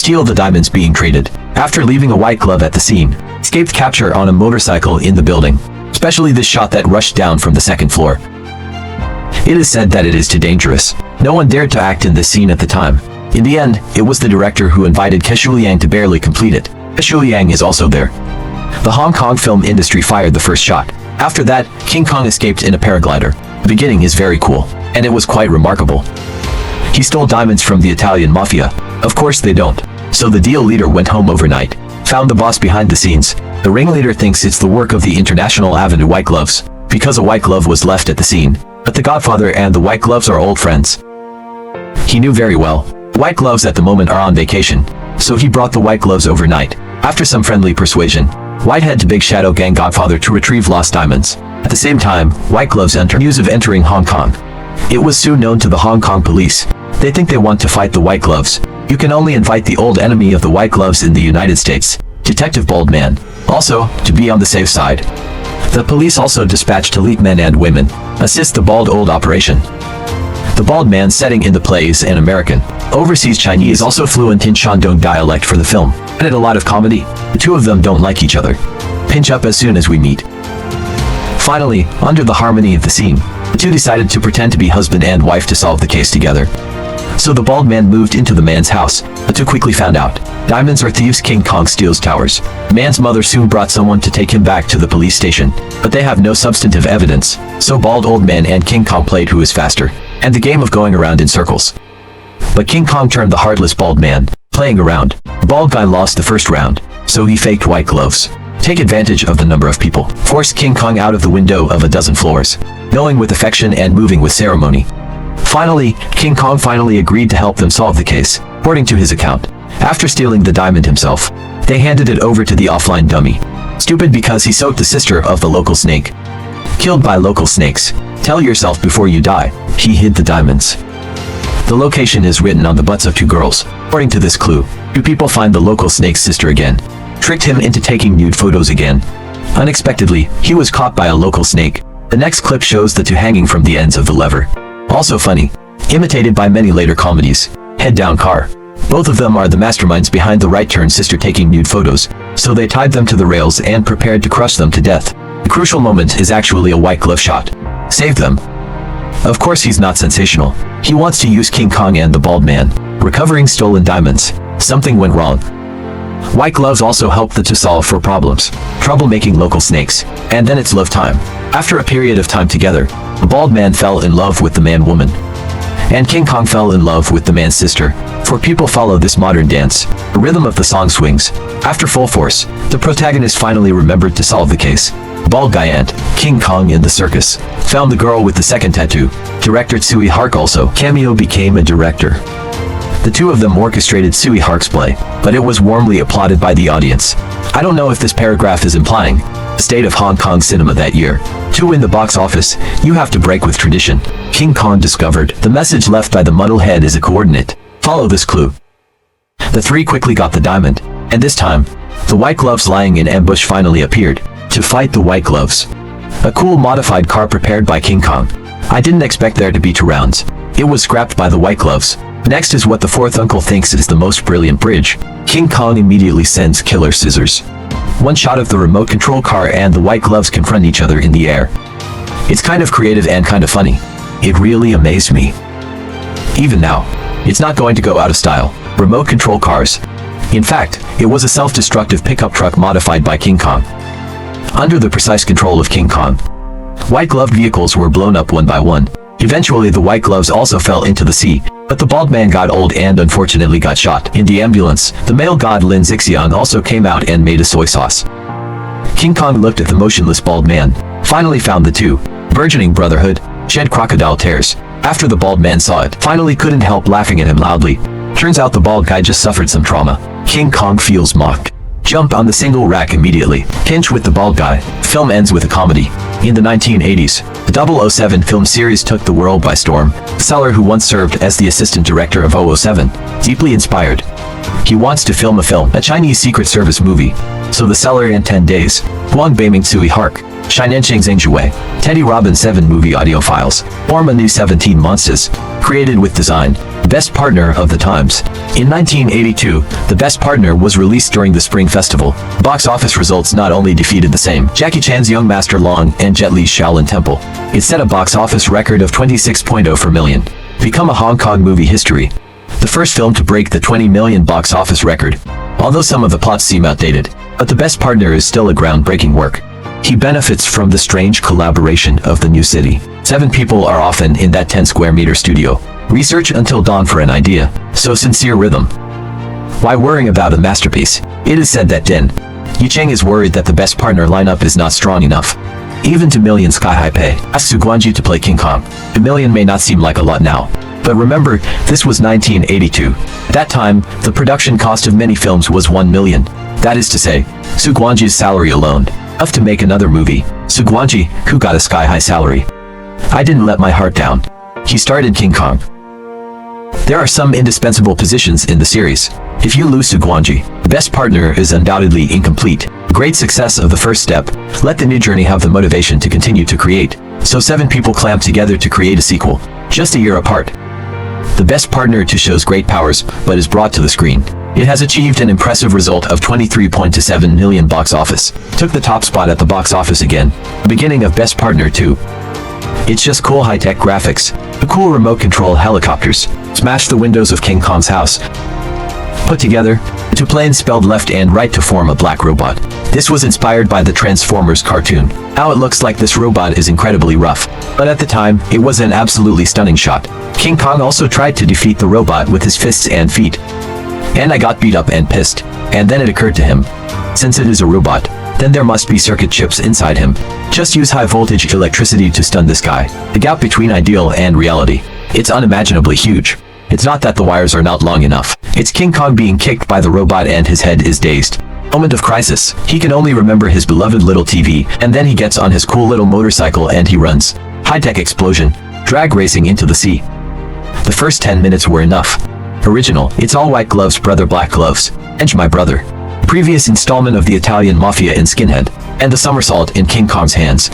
steal the diamonds being traded. After leaving a white glove at the scene, escaped capture on a motorcycle in the building, especially this shot that rushed down from the second floor. It is said that it is too dangerous. No one dared to act in this scene at the time. In the end, it was the director who invited Ke Shuliang to barely complete it. Ke Shuliang is also there. The Hong Kong film industry fired the first shot. After that, King Kong escaped in a paraglider. The beginning is very cool, and it was quite remarkable. He stole diamonds from the Italian mafia. Of course they don't. So the deal leader went home overnight, found the boss behind the scenes. The ringleader thinks it's the work of the International Avenue White Gloves, because a white glove was left at the scene. But the Godfather and the White Gloves are old friends. He knew very well. White Gloves at the moment are on vacation, so he brought the White Gloves overnight. After some friendly persuasion, White head to Big Shadow Gang Godfather to retrieve lost diamonds. At the same time, White Gloves enter news of entering Hong Kong. It was soon known to the Hong Kong police. They think they want to fight the White Gloves. You can only invite the old enemy of the White Gloves in the United States, Detective Bald Man. Also, to be on the safe side, the police also dispatched elite men and women, assist the Bald Old operation. The Bald Man setting in the play is an American. Overseas Chinese also fluent in Shandong dialect for the film. Added a lot of comedy. The two of them don't like each other. Pinch up as soon as we meet. Finally, under the harmony of the scene, the two decided to pretend to be husband and wife to solve the case together. So the Bald Man moved into the man's house, but too quickly found out. Diamonds are thieves. King Kong steals towers. Man's mother soon brought someone to take him back to the police station, but they have no substantive evidence. So Bald Old Man and King Kong played who is faster, and the game of going around in circles. But King Kong turned the heartless Bald Man, playing around. The bald guy lost the first round, so he faked white gloves. Take advantage of the number of people. Forced King Kong out of the window of a dozen floors. Going with affection and moving with ceremony. Finally, King Kong finally agreed to help them solve the case, according to his account. After stealing the diamond himself, they handed it over to the offline dummy. Stupid because he soaked the sister of the local snake. Killed by local snakes. Tell yourself before you die. He hid the diamonds. The location is written on the butts of two girls. According to this clue, two people find the local snake's sister again. Tricked him into taking nude photos again. Unexpectedly, he was caught by a local snake. The next clip shows the two hanging from the ends of the lever. Also funny. Imitated by many later comedies. Head down car. Both of them are the masterminds behind the right turn sister taking nude photos, so they tied them to the rails and prepared to crush them to death. The crucial moment is actually a white glove shot. Saved them. Of course he's not sensational. He wants to use King Kong and the Bald Man. Recovering stolen diamonds. Something went wrong. White gloves also help the two solve for problems. Trouble making local snakes. And then it's love time. After a period of time together, the Bald Man fell in love with the man-woman. And King Kong fell in love with the man's sister. For people follow this modern dance. The rhythm of the song swings. After full force, the protagonist finally remembered to solve the case. Bald guy and King Kong in the circus. Found the girl with the second tattoo. Director Tsui Hark also cameo became a director. The two of them orchestrated Tsui Hark's play, but it was warmly applauded by the audience. I don't know if this paragraph is implying the state of Hong Kong cinema that year. To win the box office, you have to break with tradition. King Kong discovered the message left by the muddlehead is a coordinate. Follow this clue. The three quickly got the diamond, and this time, the white gloves lying in ambush finally appeared to fight the white gloves. A cool modified car prepared by King Kong. I didn't expect there to be two rounds. It was scrapped by the white gloves. Next is what the fourth uncle thinks is the most brilliant bridge. King Kong immediately sends killer scissors. One shot of the remote control car and the white gloves confront each other in the air. It's kind of creative and kind of funny. It really amazed me. Even now, it's not going to go out of style. Remote control cars. In fact, it was a self-destructive pickup truck modified by King Kong. Under the precise control of King Kong, white-gloved vehicles were blown up one by one. Eventually the white gloves also fell into the sea, but the bald man got old and unfortunately got shot. In the ambulance, the male god Lin Zixiang also came out and made a soy sauce. King Kong looked at the motionless bald man, finally found the two, burgeoning brotherhood, shed crocodile tears. After the bald man saw it, finally couldn't help laughing at him loudly. Turns out the bald guy just suffered some trauma. King Kong feels mocked. Jump on the single rack immediately. Pinch with the bald guy. Film ends with a comedy. In the 1980s, the 007 film series took the world by storm. The seller who once served as the assistant director of 007, deeply inspired. He wants to film a Chinese Secret Service movie. So the seller in 10 days, Huang Beiming Tsui Hark, Shinensheng Zhengzhuwei, Teddy Robin 7 movie audio files, form a new 17 monsters, created with design, Best Partner of the Times. In 1982, The Best Partner was released during the Spring Festival. Box office results not only defeated the same Jackie Chan's Young Master Long and Jet Li's Shaolin Temple, it set a box office record of 26.0 for million, become a Hong Kong movie history. The first film to break the 20 million box office record. Although some of the plots seem outdated, but The Best Partner is still a groundbreaking work. He benefits from the strange collaboration of the new city. 7 people are often in that 10 square meter studio. Research until dawn for an idea. So sincere rhythm. Why worrying about a masterpiece? It is said that Din Yicheng is worried that The Best Partner lineup is not strong enough. Even to million sky-high pay. Ask Su Guangji to play King Kong. A million may not seem like a lot now. But remember, this was 1982. At that time, the production cost of many films was 1 million. That is to say, Su Guangji's salary alone, enough to make another movie. Su Guangji, who got a sky-high salary. I didn't let my heart down. He starred in King Kong. There are some indispensable positions in the series. If you lose Su Guangji, The Best Partner is undoubtedly incomplete. Great success of the first step. Let the new journey have the motivation to continue to create. So 7 people clamped together to create a sequel, just a year apart. The Best Partner 2 shows great powers, but is brought to the screen. It has achieved an impressive result of 23.27 million box office. Took the top spot at the box office again. Beginning of Best Partner 2. It's just cool high-tech graphics. The cool remote control helicopters. Smash the windows of King Kong's house. Put together, 2 planes spelled left and right to form a black robot. This was inspired by the Transformers cartoon. Now it looks like this robot is incredibly rough. But at the time, it was an absolutely stunning shot. King Kong also tried to defeat the robot with his fists and feet. And I got beat up and pissed. And then it occurred to him, since it is a robot, then there must be circuit chips inside him. Just use high voltage electricity to stun this guy. The gap between ideal and reality. It's unimaginably huge. It's not that the wires are not long enough. It's King Kong being kicked by the robot and his head is dazed. Moment of crisis. He can only remember his beloved little TV, and then he gets on his cool little motorcycle and he runs. High-tech explosion. Drag racing into the sea. The first 10 minutes were enough. Original. It's all white gloves, brother, black gloves. Enj my brother. Previous installment of the Italian Mafia in Skinhead, and the somersault in King Kong's hands.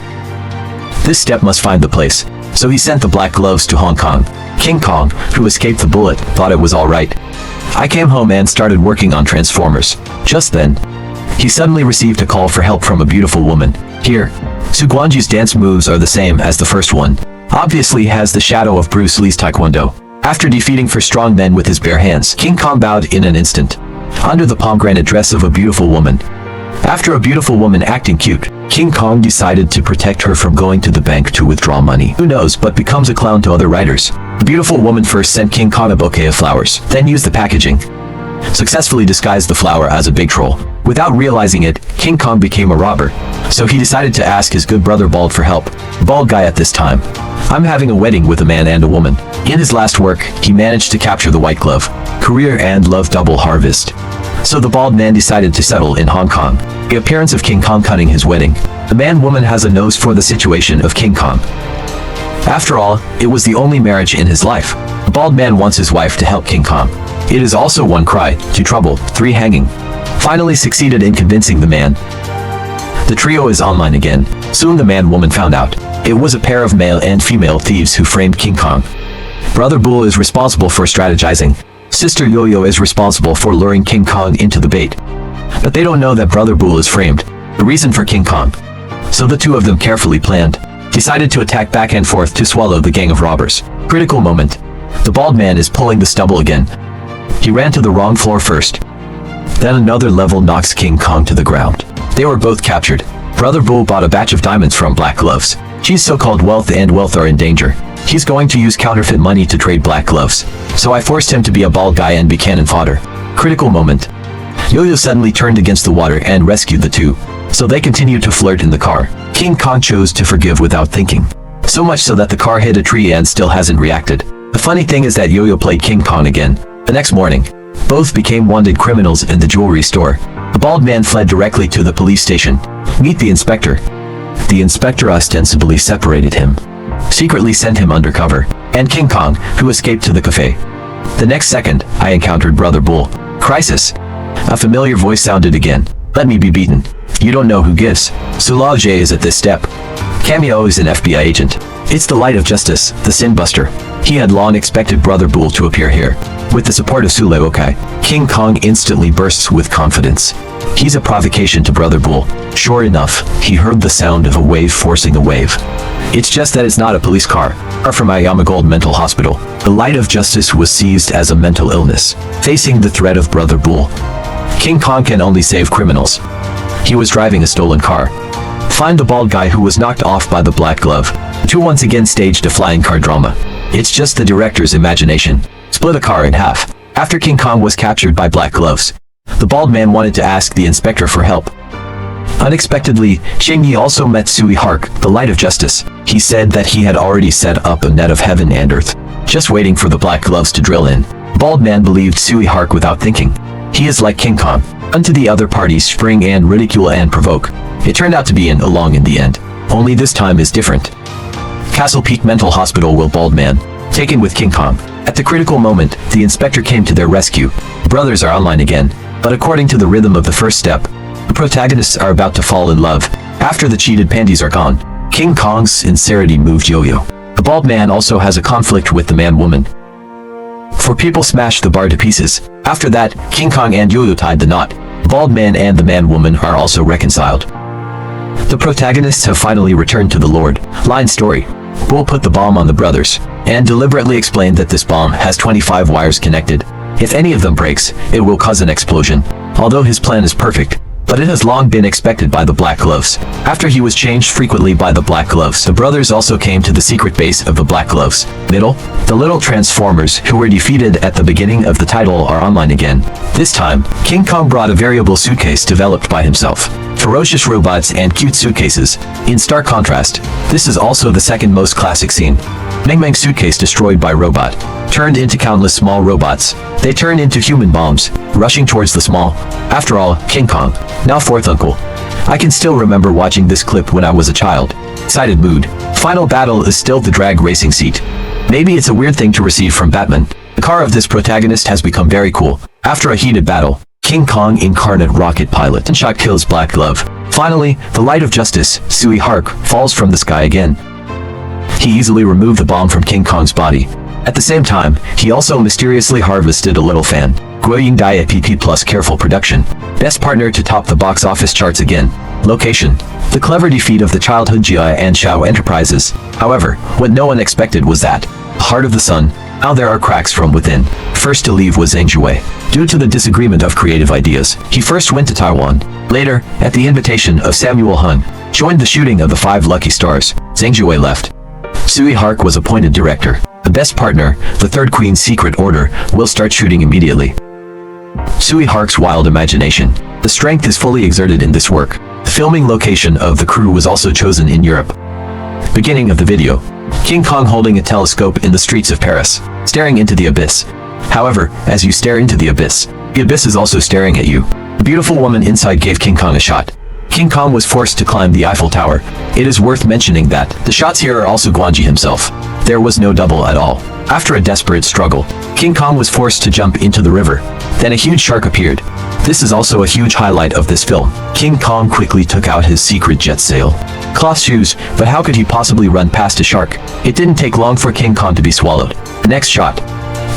This step must find the place. So he sent the black gloves to Hong Kong. King Kong, who escaped the bullet, thought it was alright. I came home and started working on Transformers. Just then, he suddenly received a call for help from a beautiful woman. Here, Su Guangji's dance moves are the same as the first one. Obviously has the shadow of Bruce Lee's Taekwondo. After defeating 4 strong men with his bare hands, King Kong bowed in an instant. Under the pomegranate dress of a beautiful woman. After a beautiful woman acting cute, King Kong decided to protect her from going to the bank to withdraw money. Who knows, but becomes a clown to other writers. The beautiful woman first sent King Kong a bouquet of flowers, then used the packaging. Successfully disguised the flower as a big troll. Without realizing it, King Kong became a robber. So he decided to ask his good brother Bald for help. Bald guy at this time. I'm having a wedding with a man and a woman. In his last work, he managed to capture the white glove. Career and love double harvest. So the bald man decided to settle in Hong Kong. The appearance of King Kong cutting his wedding. The man-woman has a nose for the situation of King Kong. After all, it was the only marriage in his life. The bald man wants his wife to help King Kong. It is also 1 cry, 2 trouble, 3 hanging. Finally succeeded in convincing the man. The trio is online again. Soon the man-woman found out. It was a pair of male and female thieves who framed King Kong. Brother Bull is responsible for strategizing. Sister Yo-Yo is responsible for luring King Kong into the bait. But they don't know that Brother Bull is framed. The reason for King Kong. So the 2 of them carefully planned. Decided to attack back and forth to swallow the gang of robbers. Critical moment. The bald man is pulling the stubble again. He ran to the wrong floor first. Then another level knocks King Kong to the ground. They were both captured. Brother Bull bought a batch of diamonds from Black Gloves. His so-called wealth and wealth are in danger. He's going to use counterfeit money to trade black gloves. So I forced him to be a bald guy and be cannon fodder. Critical moment. Yo-Yo suddenly turned against the water and rescued the 2. So they continued to flirt in the car. King Kong chose to forgive without thinking. So much so that the car hit a tree and still hasn't reacted. The funny thing is that Yo-Yo played King Kong again. The next morning, both became wanted criminals in the jewelry store. The bald man fled directly to the police station. Meet the inspector. The inspector ostensibly separated him. Secretly sent him undercover. And King Kong, who escaped to the cafe. The next second, I encountered Brother Bull. Crisis. A familiar voice sounded again. Let me be beaten. You don't know who gives. Soulage is at this step. Cameo is an FBI agent. It's the light of justice, the sin buster. He had long expected Brother Bull to appear here. With the support of Sule Okai, King Kong instantly bursts with confidence. He's a provocation to Brother Bull. Sure enough, he heard the sound of a wave forcing a wave. It's just that it's not a police car, or from Ayama Gold Mental Hospital. The light of justice was seized as a mental illness, facing the threat of Brother Bull. King Kong can only save criminals. He was driving a stolen car. Find the bald guy who was knocked off by the black glove. To once again staged a flying car drama. It's just the director's imagination. Split a car in half. After King Kong was captured by black gloves, the bald man wanted to ask the inspector for help. Unexpectedly, Shing-Yi also met Sui Hark, the light of justice. He said that he had already set up a net of heaven and earth, just waiting for the black gloves to drill in. Bald man believed Sui Hark without thinking. He is like King Kong. Unto the other parties spring and ridicule and provoke. It turned out to be an along in the end. Only this time is different. Castle Peak Mental Hospital will bald man, taken with King Kong. At the critical moment, the inspector came to their rescue. Brothers are online again, but according to the rhythm of the first step, the protagonists are about to fall in love. After the cheated panties are gone, King Kong's sincerity moved Yo-Yo. The bald man also has a conflict with the man-woman. For people smashed the bar to pieces. After that, King Kong and Yo-Yo tied the knot. The bald man and the man-woman are also reconciled. The protagonists have finally returned to the Lord. Line story. Bull put the bomb on the brothers, and deliberately explained that this bomb has 25 wires connected. If any of them breaks, it will cause an explosion. Although his plan is perfect, but it has long been expected by the Black Gloves. After he was changed frequently by the Black Gloves, the brothers also came to the secret base of the Black Gloves. Middle, the little Transformers who were defeated at the beginning of the title are online again. This time, King Kong brought a variable suitcase developed by himself. Ferocious robots and cute suitcases. In stark contrast, this is also the second most classic scene. Meng Meng's suitcase destroyed by robot, turned into countless small robots. They turn into human bombs, rushing towards the small. After all, King Kong, now fourth uncle. I can still remember watching this clip when I was a child. Excited mood. Final battle is still the drag racing seat. Maybe it's a weird thing to receive from Batman. The car of this protagonist has become very cool. After a heated battle, King Kong incarnate rocket pilot and shot kills Black Glove. Finally, the light of justice, Sui Hark, falls from the sky again. He easily removed the bomb from King Kong's body. At the same time, he also mysteriously harvested a little fan. Guoying Dai PP plus careful production. Best partner to top the box office charts again. Location. The clever defeat of the childhood Jia and Shao enterprises. However, what no one expected was that, heart of the sun, now there are cracks from within. First to leave was Zhang Jue. Due to the disagreement of creative ideas, he first went to Taiwan. Later, at the invitation of Samuel Hung, joined the shooting of the 5 Lucky Stars. Zhang Jue left. Sui Hark was appointed director. The best partner, the Third Queen's Secret Order, will start shooting immediately. Sui Hark's wild imagination. The strength is fully exerted in this work. The filming location of the crew was also chosen in Europe. Beginning of the video. King Kong holding a telescope in the streets of Paris, staring into the abyss. However, as you stare into the abyss is also staring at you. The beautiful woman inside gave King Kong a shot. King Kong was forced to climb the Eiffel Tower. It is worth mentioning that the shots here are also Guanji himself. There was no double at all. After a desperate struggle, King Kong was forced to jump into the river. Then a huge shark appeared. This is also a huge highlight of this film. King Kong quickly took out his secret jet sail. Cloth shoes, but how could he possibly run past a shark? It didn't take long for King Kong to be swallowed. The next shot.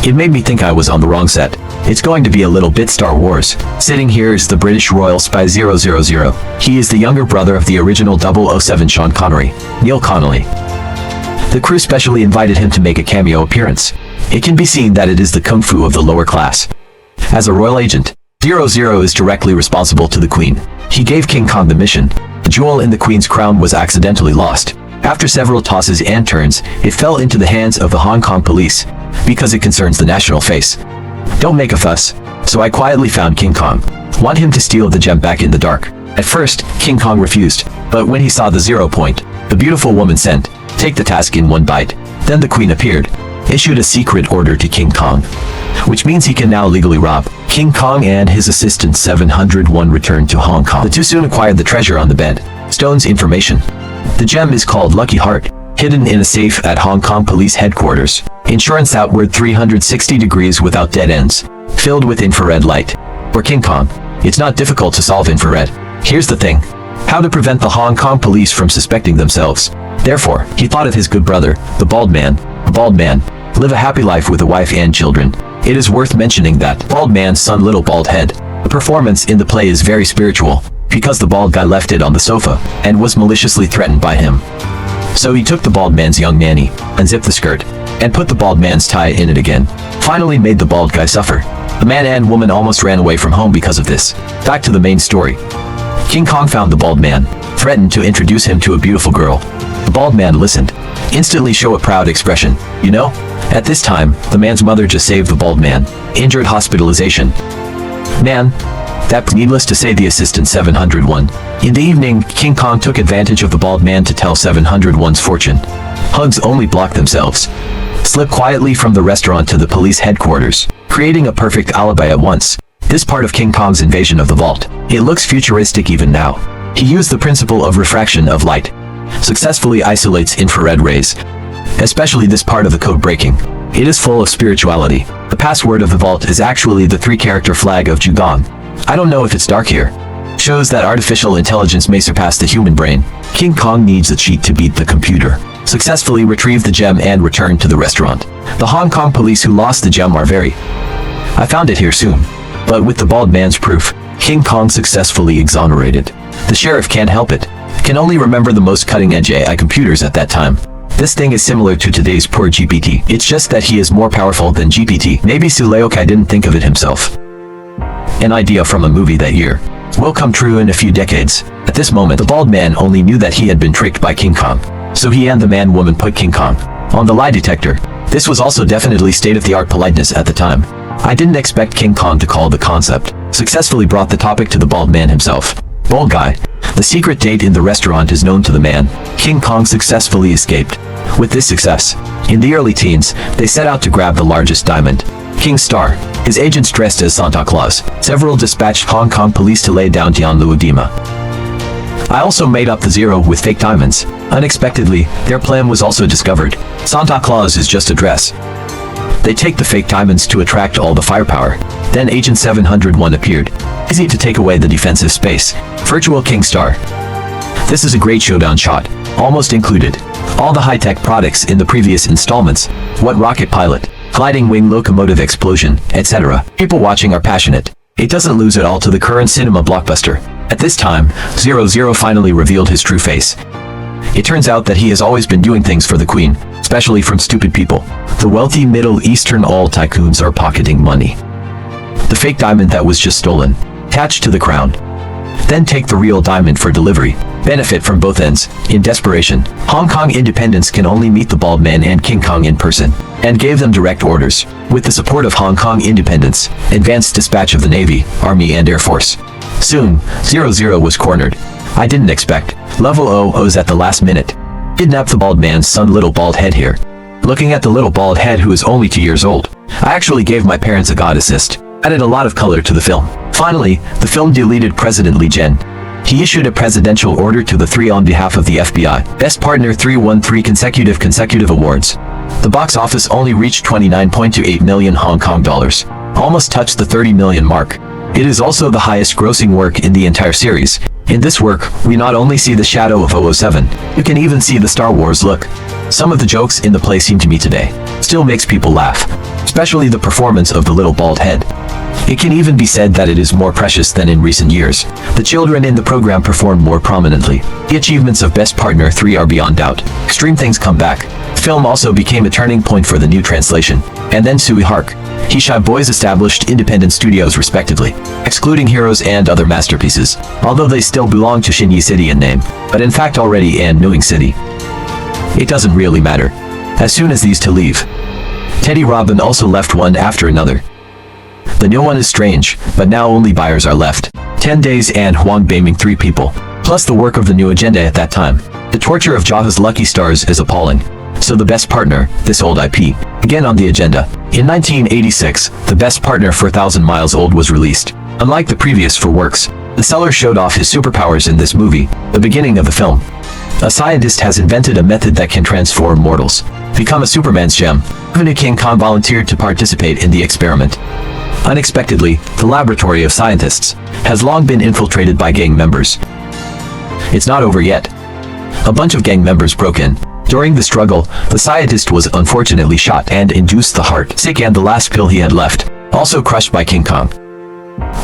It made me think I was on the wrong set. It's going to be a little bit Star Wars. Sitting here is the British Royal Spy 000. He is the younger brother of the original 007 Sean Connery, Neil Connolly. The crew specially invited him to make a cameo appearance. It can be seen that it is the kung fu of the lower class. As a royal agent, 000 is directly responsible to the Queen. He gave King Kong the mission. The jewel in the Queen's crown was accidentally lost. After several tosses and turns, it fell into the hands of the Hong Kong police, because it concerns the national face. Don't make a fuss. So I quietly found King Kong. Want him to steal the gem back in the dark. At first, King Kong refused, but when he saw the 0 point, the beautiful woman sent, take the task in one bite. Then the Queen appeared, issued a secret order to King Kong, which means he can now legally rob. King Kong and his assistant 701 returned to Hong Kong. The two soon acquired the treasure on the bed. Stone's information. The gem is called Lucky Heart, hidden in a safe at Hong Kong Police Headquarters. Insurance outward 360 degrees without dead ends, filled with infrared light. For King Kong, it's not difficult to solve infrared. Here's the thing. how to prevent the Hong Kong police from suspecting themselves. Therefore, he thought of his good brother, the bald man. A bald man, live a happy life with a wife and children. It is worth mentioning that bald man's son Little Bald Head. The performance in the play is very spiritual, because the bald guy left it on the sofa, and was maliciously threatened by him. So he took the bald man's young nanny, unzipped the skirt, and put the bald man's tie in it again. Finally made the bald guy suffer. The man and woman almost ran away from home because of this. Back to the main story. King Kong found the bald man, threatened to introduce him to a beautiful girl. The bald man listened. Instantly show a proud expression. You know? At this time, the man's mother just saved the bald man. Injured hospitalization. Man. That needless to say the assistant 701. In the evening, King Kong took advantage of the bald man to tell 701's fortune. Hugs only blocked themselves. Slip quietly from the restaurant to the police headquarters, creating a perfect alibi at once. This part of King Kong's invasion of the vault. It looks futuristic even now. He used the principle of refraction of light. Successfully isolates infrared rays. Especially this part of the code breaking. It is full of spirituality. The password of the vault is actually the 3-character flag of Zhugong. I don't know if it's dark here. Shows that artificial intelligence may surpass the human brain. King Kong needs a cheat to beat the computer. Successfully retrieve the gem and return to the restaurant. The Hong Kong police who lost the gem are very... I found it here soon. But with the bald man's proof, King Kong successfully exonerated. The sheriff can't help it. Can only remember the most cutting-edge AI computers at that time. This thing is similar to today's poor GPT. It's just that he is more powerful than GPT. Maybe Suleokai didn't think of it himself. An idea from a movie that year will come true in a few decades. At this moment, the bald man only knew that he had been tricked by King Kong. So he and the man-woman put King Kong on the lie detector. This was also definitely state-of-the-art politeness at the time. I didn't expect King Kong to call the concept. Successfully brought the topic to the bald man himself. Bald guy. The secret date in the restaurant is known to the man. King Kong successfully escaped. With this success, in the early teens, they set out to grab the largest diamond. King Star. His agents dressed as Santa Claus. Several dispatched Hong Kong police to lay down Tianluodima. I also made up the zero with fake diamonds. Unexpectedly, their plan was also discovered. Santa Claus is just a dress. They take the fake diamonds to attract all the firepower. Then Agent 701 appeared. Easy to take away the defensive space. Virtual King Star. This is a great showdown shot. Almost included. All the high-tech products in the previous installments. What rocket pilot, gliding wing locomotive explosion, etc. People watching are passionate. It doesn't lose at all to the current cinema blockbuster. At this time, 00 finally revealed his true face. It turns out that he has always been doing things for the Queen, especially from stupid people. The wealthy Middle Eastern oil tycoons are pocketing money. The fake diamond that was just stolen, attached to the crown. Then take the real diamond for delivery. Benefit from both ends. In desperation, Hong Kong independents can only meet the bald man and King Kong in person, and gave them direct orders. With the support of Hong Kong independents, advanced dispatch of the Navy, Army and Air Force. Soon, 00 was cornered. I didn't expect. Level 00's at the last minute. Kidnap the bald man's son Little Bald Head here. Looking at the little bald head who is only 2 years old. I actually gave my parents a god assist. Added a lot of color to the film. Finally, the film deleted President Lee Jen. He issued a presidential order to the 3 on behalf of the FBI. Best Partner 3 won 3 consecutive awards. The box office only reached 29.28 million Hong Kong dollars. Almost touched the 30 million mark. It is also the highest grossing work in the entire series. In this work, we not only see the shadow of 007, you can even see the Star Wars look. Some of the jokes in the play seem to me today still makes people laugh, especially the performance of the little bald head. It can even be said that it is more precious than in recent years. The children in the program perform more prominently. The achievements of Best Partner 3 are beyond doubt. Extreme things come back. The film also became a turning point for the new translation. And then Sui Hark. He Shai Boys established independent studios respectively, excluding Heroes and other masterpieces, although they still belong to Xinyi City in name, but in fact already An Nuing City. It doesn't really matter. As soon as these two leave, Teddy Robin also left one after another. The new one is strange, but now only buyers are left. 10 days and Huang Beiming 3 people, plus the work of the new agenda at that time. The torture of Jaha's Lucky Stars is appalling. So the Best Partner, this old IP, again on the agenda. In 1986, the Best Partner 4000 Miles Old was released. Unlike the previous 4 works, the seller showed off his superpowers in this movie, the beginning of the film. A scientist has invented a method that can transform mortals, become a Superman's gem. Even King Kong volunteered to participate in the experiment. Unexpectedly, the laboratory of scientists has long been infiltrated by gang members. it's not over yet. A bunch of gang members broke in. During the struggle, the scientist was unfortunately shot and induced the heart sick, and the last pill he had left, also crushed by King Kong.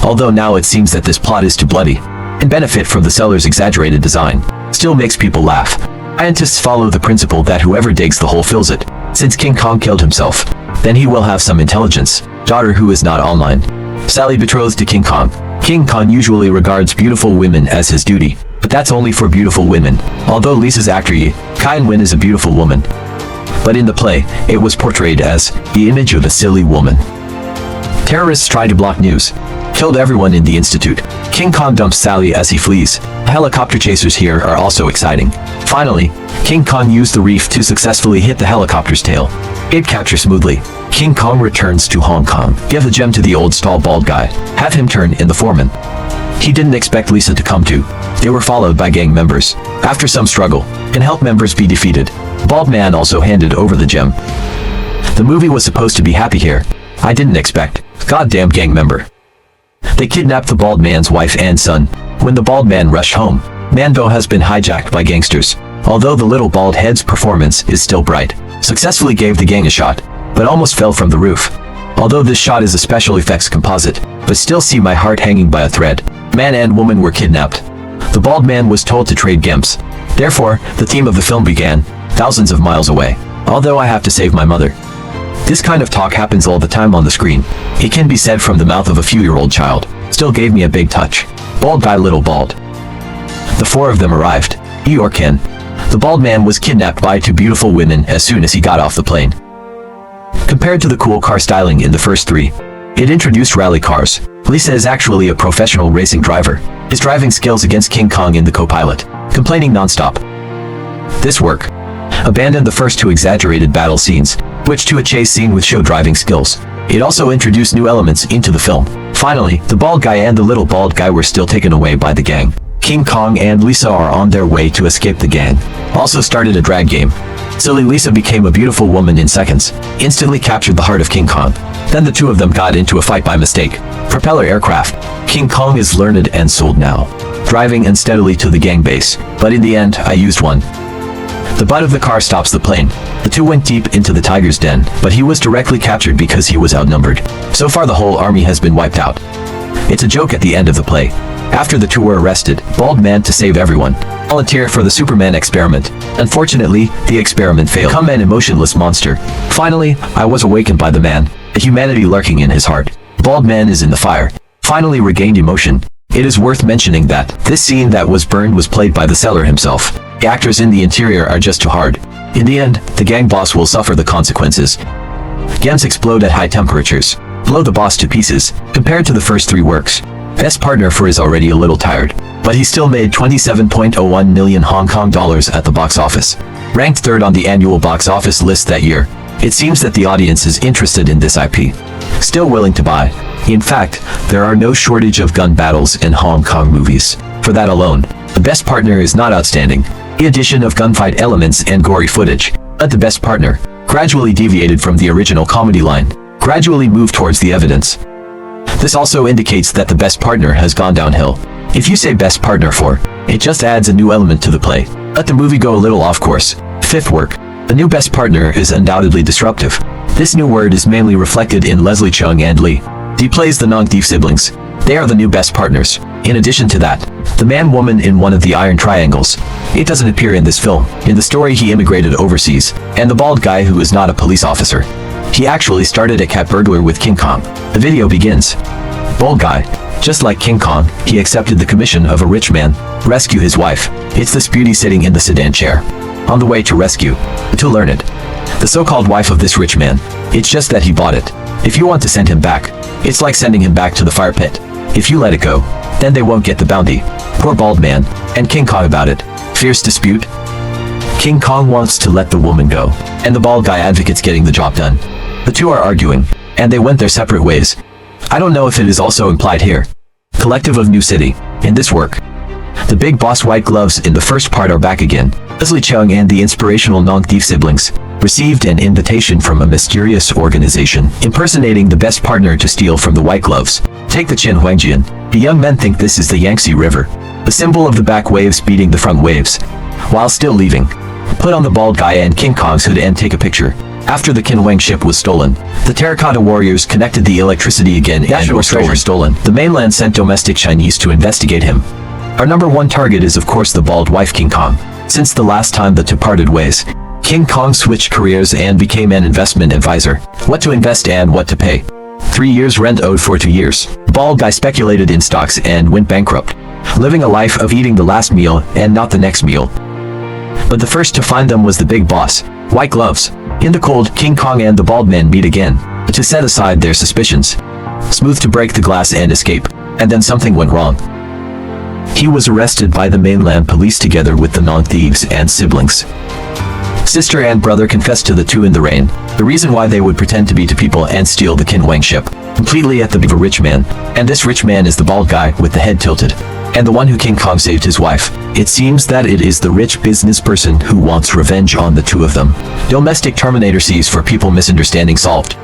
Although now it seems that this plot is too bloody, and benefit from the seller's exaggerated design, still makes people laugh. Scientists follow the principle that whoever digs the hole fills it. Since King Kong killed himself, then he will have some intelligence. Daughter who is not online. Sally betrothed to King Kong. King Kong usually regards beautiful women as his duty, but that's only for beautiful women. Although Lisa's actor Yi Kai-wen is a beautiful woman, but in the play, it was portrayed as the image of a silly woman. Terrorists try to block news. Killed everyone in the institute. King Kong dumps Sally as he flees. Helicopter chasers here are also exciting. Finally, King Kong used the reef to successfully hit the helicopter's tail. It captures smoothly. King Kong returns to Hong Kong. Give the gem to the old stall bald guy. Have him turn in the foreman. He didn't expect Lisa to come too. They were followed by gang members. After some struggle, can help members be defeated. Bald man also handed over the gem. The movie was supposed to be happy here. I didn't expect. Goddamn gang member. They kidnapped the bald man's wife and son. When the bald man rushed home, Mando has been hijacked by gangsters. Although the little bald head's performance is still bright, successfully gave the gang a shot, but almost fell from the roof. Although this shot is a special effects composite, but still see my heart hanging by a thread. Man and woman were kidnapped. The bald man was told to trade gems. Therefore, the theme of the film began, thousands of miles away. Although I have to save my mother. This kind of talk happens all the time on the screen. It can be said from the mouth of a few-year-old child. Still gave me a big touch. Bald guy, little bald. The four of them arrived. Ken. The bald man was kidnapped by two beautiful women as soon as he got off the plane. Compared to the cool car styling in the first three, it introduced rally cars. Lisa is actually a professional racing driver. His driving skills against King Kong in the co-pilot, complaining non-stop. This work abandoned the first two exaggerated battle scenes, switched to a chase scene with show driving skills. It also introduced new elements into the film. Finally, the bald guy and the little bald guy were still taken away by the gang. King Kong and Lisa are on their way to escape the gang. Also started a drag game. Silly Lisa became a beautiful woman in seconds, instantly captured the heart of King Kong. Then the two of them got into a fight by mistake. Propeller aircraft. King Kong is learned and sold now, driving unsteadily to the gang base, but in the end, I used one. The butt of the car stops the plane. The two went deep into the tiger's den, but he was directly captured because he was outnumbered. So far the whole army has been wiped out. It's a joke at the end of the play. After the two were arrested, bald man to save everyone. Volunteer for the Superman experiment. Unfortunately, the experiment failed. Become an emotionless monster. Finally, I was awakened by the man, the humanity lurking in his heart. Bald man is in the fire. Finally regained emotion. It is worth mentioning that this scene that was burned was played by the seller himself. The actors in the interior are just too hard. In the end, the gang boss will suffer the consequences. Gems explode at high temperatures, blow the boss to pieces. Compared to the first three works, best partner for is already a little tired, but he still made 27.01 million Hong Kong dollars at the box office. Ranked third on the annual box office list that year. It seems that the audience is interested in this IP. Still willing to buy. In fact, there are no shortage of gun battles in Hong Kong movies. For that alone, the best partner is not outstanding. The addition of gunfight elements and gory footage, but the best partner gradually deviated from the original comedy line, gradually moved towards the evidence. This also indicates that the best partner has gone downhill. If you say best partner for, it just adds a new element to the play. Let the movie go a little off course. Fifth work. The new best partner is undoubtedly disruptive. This new word is mainly reflected in Leslie Chung and Lee. He plays the Nong-Thief siblings. They are the new best partners. In addition to that, the man-woman in one of the iron triangles. It doesn't appear in this film. In the story he immigrated overseas, and the bald guy who is not a police officer. He actually started a cat burglar with King Kong. The video begins. Bald guy. Just like King Kong, he accepted the commission of a rich man, rescue his wife. It's this beauty sitting in the sedan chair. On the way to rescue, to learn it. The so-called wife of this rich man. It's just that he bought it. If you want to send him back, it's like sending him back to the fire pit. If you let it go, then they won't get the bounty. Poor bald man, and King Kong about it. Fierce dispute. King Kong wants to let the woman go, and the bald guy advocates getting the job done. The two are arguing, and they went their separate ways. I don't know if it is also implied here. Collective of New City. In this work, the big boss white gloves in the first part are back again. Leslie Chung and the inspirational Nong-Thief siblings received an invitation from a mysterious organization impersonating the best partner to steal from the white gloves. Take the Qin Huangjian. The young men think this is the Yangtze River. the symbol of the back waves beating the front waves. While still leaving, put on the bald guy and King Kong's hood and take a picture. After the Qinhuang ship was stolen, the terracotta warriors connected the electricity again and were stolen. The mainland sent domestic Chinese to investigate him. Our number one target is of course the bald wife King Kong. Since the last time the two parted ways, King Kong switched careers and became an investment advisor. What to invest and what to pay. 3 years rent owed for 2 years. Bald guy speculated in stocks and went bankrupt, living a life of eating the last meal and not the next meal. But the first to find them was the big boss, White Gloves. In the cold, King Kong and the bald man meet again, to set aside their suspicions. Smooth to break the glass and escape, and then something went wrong. He was arrested by the mainland police together with the non-thieves and siblings. Sister and brother confessed to the two in the rain, the reason why they would pretend to be two people and steal the Qinhuang ship, completely at the beat of a rich man, and this rich man is the bald guy with the head tilted, and the one who King Kong saved his wife. It seems that it is the rich business person who wants revenge on the two of them. Domestic Terminator sees for people misunderstanding solved.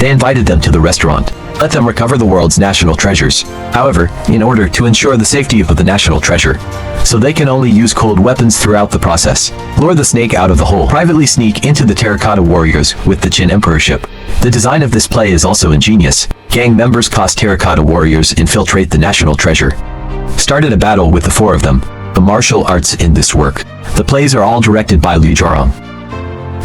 They invited them to the restaurant. Let them recover the world's national treasures. However, in order to ensure the safety of the national treasure, so they can only use cold weapons throughout the process, lure the snake out of the hole, privately sneak into the terracotta warriors with the Qin Emperor ship. The design of this play is also ingenious. Gang members cost terracotta warriors infiltrate the national treasure. Started a battle with the four of them. The martial arts in this work. The plays are all directed by Liu Jiarong.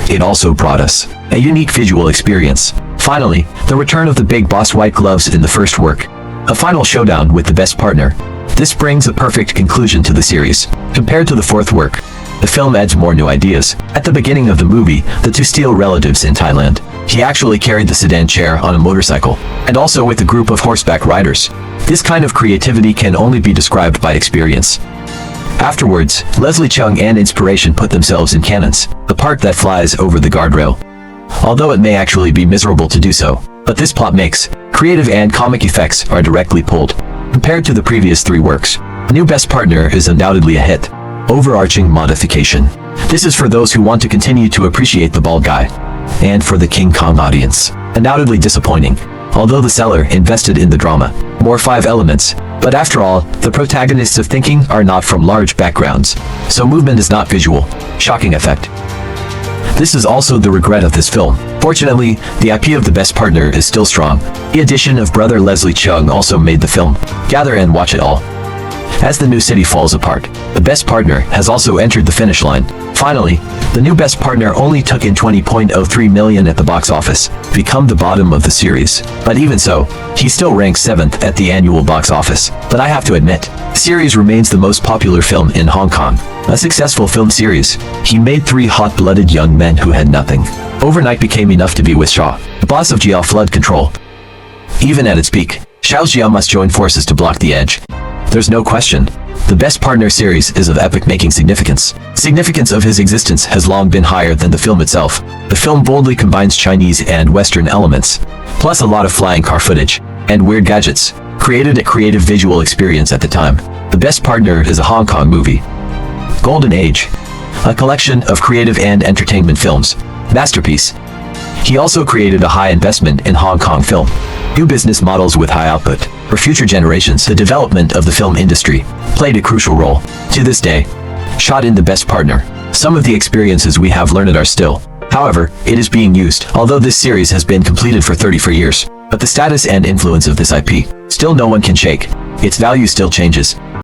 It also brought us a unique visual experience. Finally, the return of the big boss White Gloves in the first work. A final showdown with the best partner. This brings a perfect conclusion to the series. Compared to the fourth work, the film adds more new ideas. At the beginning of the movie, the two steal relatives in Thailand. He actually carried the sedan chair on a motorcycle, and also with a group of horseback riders. This kind of creativity can only be described by experience. Afterwards, Leslie Chung and inspiration put themselves in cannons, the part that flies over the guardrail. Although it may actually be miserable to do so, but this plot makes creative and comic effects are directly pulled. Compared to the previous three works, New Best Partner is undoubtedly a hit. Overarching modification. This is for those who want to continue to appreciate the bald guy. And for the King Kong audience, undoubtedly disappointing. Although the seller invested in the drama, more 5 elements, but after all, the protagonists of thinking are not from large backgrounds, so movement is not visual. Shocking effect. This is also the regret of this film. Fortunately, the IP of the best partner is still strong. The addition of brother Leslie Chung also made the film. Gather and watch it all. As the new city falls apart, the best partner has also entered the finish line. Finally, the new best partner only took in 20.03 million at the box office, become the bottom of the series. But even so, he still ranks 7th at the annual box office. But I have to admit, the series remains the most popular film in Hong Kong. A successful film series. He made 3 hot-blooded young men who had nothing. Overnight became enough to be with Shaw, the boss of Jiao Flood Control. Even at its peak, Xiao Jiao must join forces to block the edge. There's no question. The Best Partner series is of epic-making significance. Significance of his existence has long been higher than the film itself. The film boldly combines Chinese and Western elements, plus a lot of flying car footage and weird gadgets, created a creative visual experience at the time. The Best Partner is a Hong Kong movie. Golden Age. A collection of creative and entertainment films. Masterpiece. He also created a high investment in Hong Kong film. New business models with high output. For future generations, the development of the film industry played a crucial role. To this day, shot in The Best Partner. Some of the experiences we have learned are still. However, it is being used, although this series has been completed for 34 years. But the status and influence of this IP, still no one can shake. Its value still changes.